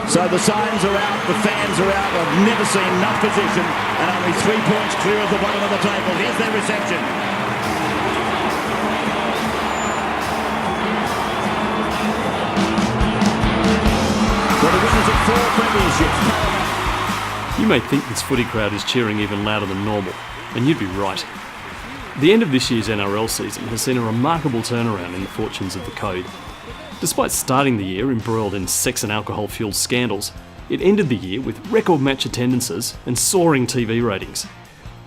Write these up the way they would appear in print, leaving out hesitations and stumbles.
So the signs are out, the fans are out. I've never seen enough position and only 3 points clear of the bottom of the table. Here's their reception. Well, the winners of 4 premierships. You may think this footy crowd is cheering even louder than normal, and you'd be right. The end of this year's NRL season has seen a remarkable turnaround in the fortunes of the Code. Despite starting the year embroiled in sex and alcohol-fuelled scandals, it ended the year with record match attendances and soaring TV ratings.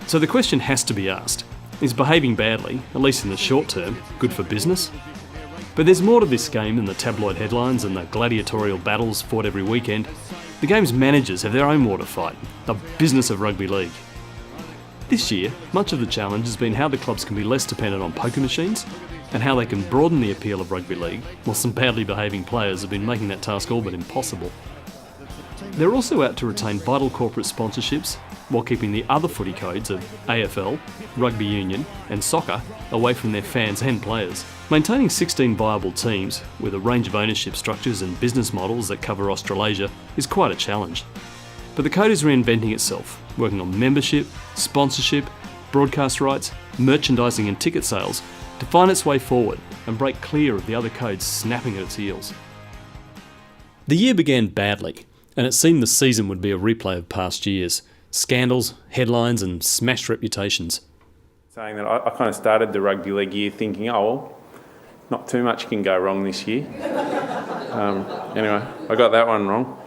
So the question has to be asked, is behaving badly, at least in the short term, good for business? But there's more to this game than the tabloid headlines and the gladiatorial battles fought every weekend. The game's managers have their own war to fight, the business of rugby league. This year, much of the challenge has been how the clubs can be less dependent on poker machines and how they can broaden the appeal of rugby league, while some badly behaving players have been making that task all but impossible. They're also out to retain vital corporate sponsorships while keeping the other footy codes of AFL, rugby union and soccer away from their fans and players. Maintaining 16 viable teams with a range of ownership structures and business models that cover Australasia is quite a challenge. But the code is reinventing itself, working on membership, sponsorship, broadcast rights, merchandising and ticket sales to find its way forward and break clear of the other codes snapping at its heels. The year began badly, and it seemed the season would be a replay of past years. Scandals, headlines and smashed reputations. Saying that I kind of started the rugby league year thinking, oh well, not too much can go wrong this year. Anyway, I got that one wrong.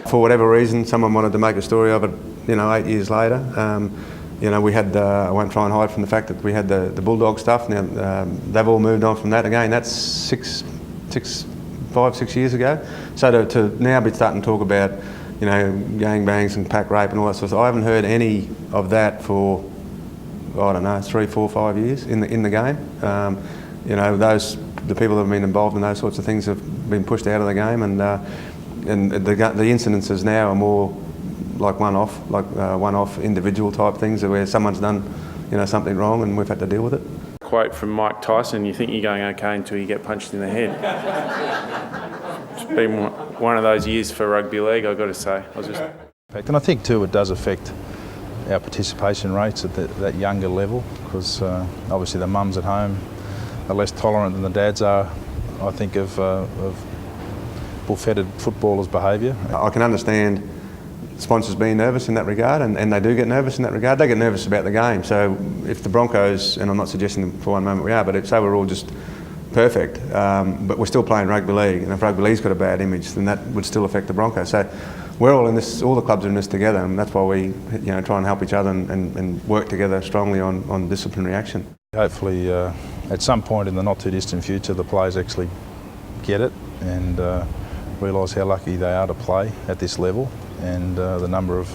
For whatever reason, someone wanted to make a story of it, 8 years later. We had, I won't try and hide from the fact that we had the Bulldog stuff. Now, they've all moved on from that. Again, that's 5, 6 years ago. So to now be starting to talk about, gangbangs and pack rape and all that sort of stuff, I haven't heard any of that for, 3, 4, 5 years in the game. The people that have been involved in those sorts of things have been pushed out of the game, and the incidences now are more like one-off individual type things where someone's done, something wrong and we've had to deal with it. Quote from Mike Tyson: "You think you're going okay until you get punched in the head." It's been one of those years for rugby league, I've got to say. And I think too it does affect our participation rates at that younger level, because obviously the mums at home are less tolerant than the dads are, I think, of bull-fetted footballers' behaviour. I can understand sponsors being nervous in that regard, and they do get nervous in that regard. They get nervous about the game. So if the Broncos, and I'm not suggesting for one moment we are, but if say we're all just perfect, but we're still playing rugby league, and if rugby league's got a bad image, then that would still affect the Broncos. So we're all in this, all the clubs are in this together, and that's why we try and help each other and work together strongly on disciplinary action. Hopefully at some point in the not too distant future the players actually get it and realise how lucky they are to play at this level, and the number of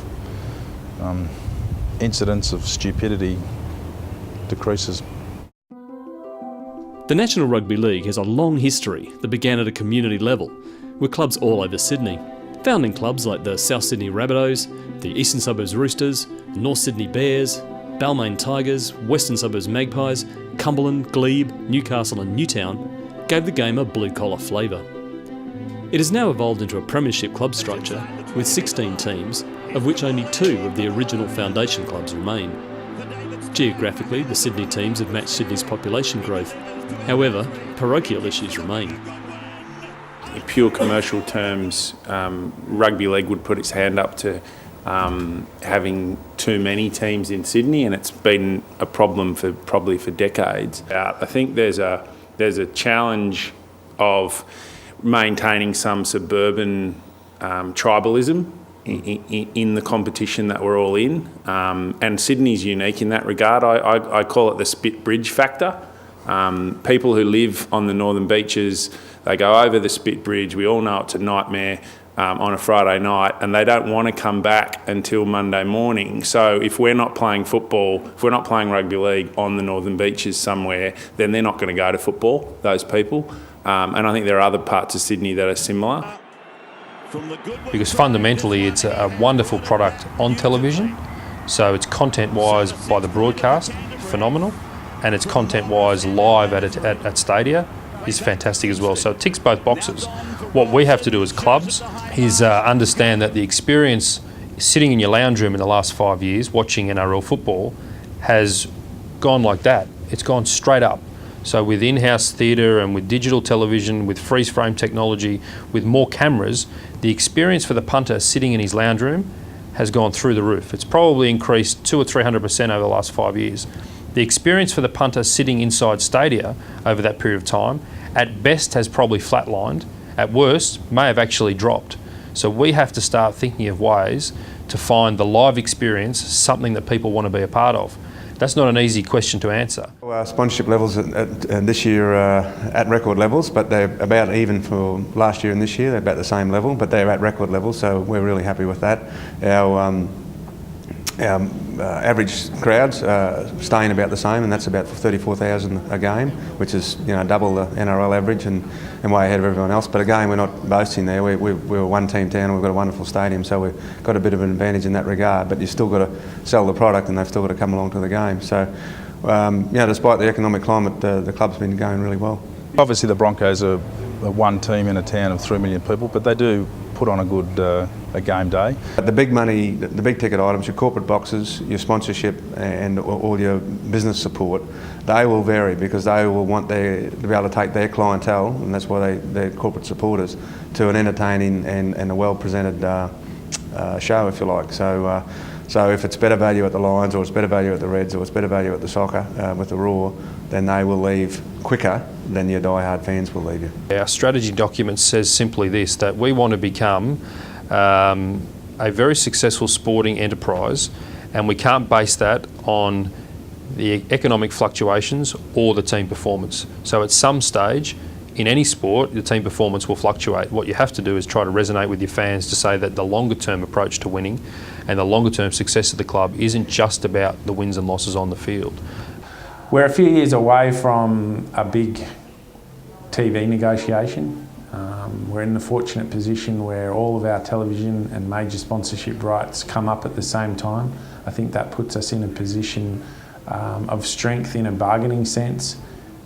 incidents of stupidity decreases. The National Rugby League has a long history that began at a community level, with clubs all over Sydney. Founding clubs like the South Sydney Rabbitohs, the Eastern Suburbs Roosters, North Sydney Bears, Balmain Tigers, Western Suburbs Magpies, Cumberland, Glebe, Newcastle and Newtown gave the game a blue-collar flavour. It has now evolved into a premiership club structure with 16 teams, of which only 2 of the original foundation clubs remain. Geographically, the Sydney teams have matched Sydney's population growth. However, parochial issues remain. In pure commercial terms, rugby league would put its hand up to having too many teams in Sydney, and it's been a problem probably for decades. I think there's a challenge of maintaining some suburban tribalism in the competition that we're all in, and Sydney's unique in that regard. I call it the Spit Bridge factor. People who live on the northern beaches, they go over the Spit Bridge. We all know it's a nightmare on a Friday night, and they don't want to come back until Monday morning. So if we're not playing football, if we're not playing rugby league on the northern beaches somewhere, then they're not going to go to football, those people. And I think there are other parts of Sydney that are similar. Because fundamentally it's a wonderful product on television, so it's content-wise by the broadcast, phenomenal, and it's content-wise live at Stadia is fantastic as well. So it ticks both boxes. What we have to do as clubs is understand that the experience sitting in your lounge room in the last 5 years watching NRL football has gone like that. It's gone straight up. So with in-house theatre and with digital television, with freeze frame technology, with more cameras, the experience for the punter sitting in his lounge room has gone through the roof. It's probably increased 200 or 300% over the last 5 years. The experience for the punter sitting inside stadia over that period of time, at best has probably flatlined, at worst may have actually dropped. So we have to start thinking of ways to find the live experience something that people want to be a part of. That's not an easy question to answer. Our sponsorship levels this year are at record levels, but they're about even for last year and this year. They're about the same level, but they're at record levels, so we're really happy with that. Our average crowds staying about the same, and that's about 34,000 a game, which is double the NRL average and way ahead of everyone else. But again, we're not boasting there. We're a one-team town and we've got a wonderful stadium, so we've got a bit of an advantage in that regard. But you've still got to sell the product, and they've still got to come along to the game. So, despite the economic climate, the club's been going really well. Obviously, the Broncos are one team in a town of 3 million people, but they do put on a good a game day. The big money, the big ticket items, your corporate boxes, your sponsorship and all your business support, they will vary because they will want to be able to take their clientele, and that's why they're corporate supporters, to an entertaining and a well-presented show, if you like. So if it's better value at the Lions, or it's better value at the Reds, or it's better value at the soccer with the Raw, then they will leave quicker than your die-hard fans will leave you. Our strategy document says simply this, that we want to become a very successful sporting enterprise, and we can't base that on the economic fluctuations or the team performance. So at some stage, in any sport, the team performance will fluctuate. What you have to do is try to resonate with your fans to say that the longer term approach to winning and the longer term success of the club isn't just about the wins and losses on the field. We're a few years away from a big TV negotiation. We're in the fortunate position where all of our television and major sponsorship rights come up at the same time. I think that puts us in a position of strength in a bargaining sense,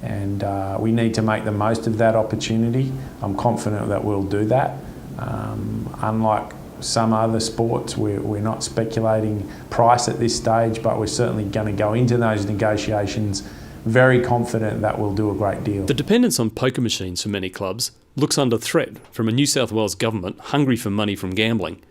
and we need to make the most of that opportunity. I'm confident that we'll do that. Unlike some other sports, we're not speculating price at this stage, but we're certainly going to go into those negotiations very confident that we'll do a great deal. The dependence on poker machines for many clubs looks under threat from a New South Wales government hungry for money from gambling.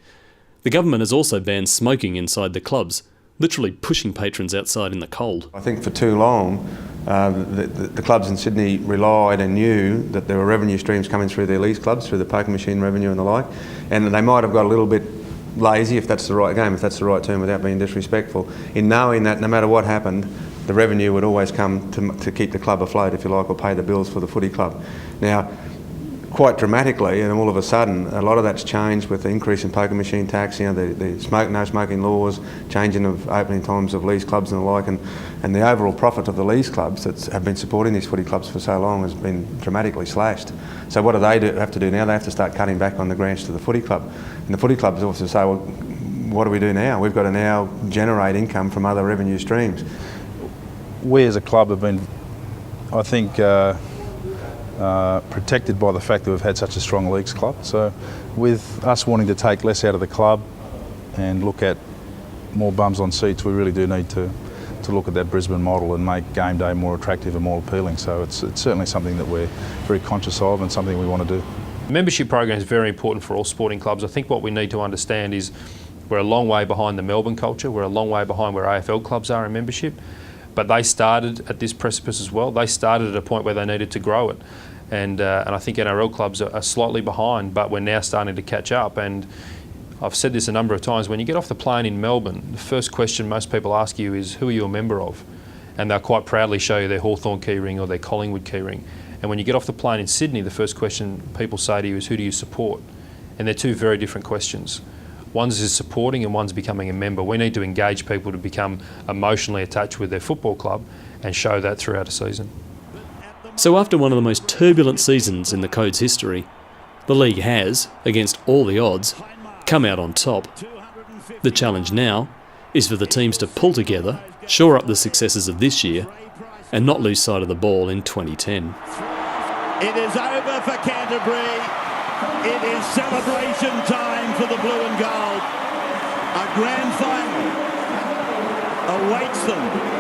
The government has also banned smoking inside the clubs, literally pushing patrons outside in the cold. I think for too long, the clubs in Sydney relied and knew that there were revenue streams coming through their lease clubs, through the poker machine revenue and the like, and they might have got a little bit lazy, if that's the right game, if that's the right term, without being disrespectful, in knowing that no matter what happened, the revenue would always come to keep the club afloat, if you like, or pay the bills for the footy club. Now, quite dramatically, and all of a sudden, a lot of that's changed with the increase in poker machine tax, the no smoking laws, changing of opening times of lease clubs and the like, and the overall profit of the lease clubs that have been supporting these footy clubs for so long has been dramatically slashed. So what do they have to do now? They have to start cutting back on the grants to the footy club. And the footy clubs also say, well, what do we do now? We've got to now generate income from other revenue streams. We as a club have been, I think, protected by the fact that we've had such a strong leagues club. So with us wanting to take less out of the club and look at more bums on seats, we really do need to look at that Brisbane model and make game day more attractive and more appealing. So it's certainly something that we're very conscious of and something we want to do. The membership program is very important for all sporting clubs. I think what we need to understand is we're a long way behind the Melbourne culture. We're a long way behind where AFL clubs are in membership. But they started at this precipice as well. They started at a point where they needed to grow it. And I think NRL clubs are slightly behind, but we're now starting to catch up. And I've said this a number of times, when you get off the plane in Melbourne, the first question most people ask you is, who are you a member of? And they'll quite proudly show you their Hawthorn keyring or their Collingwood keyring. And when you get off the plane in Sydney, the first question people say to you is, who do you support? And they're two very different questions. One's is supporting and one's becoming a member. We need to engage people to become emotionally attached with their football club and show that throughout a season. So after one of the most turbulent seasons in the Code's history, the league has, against all the odds, come out on top. The challenge now is for the teams to pull together, shore up the successes of this year, and not lose sight of the ball in 2010. It is over for Canterbury. It is celebration time for the blue and gold. A grand final awaits them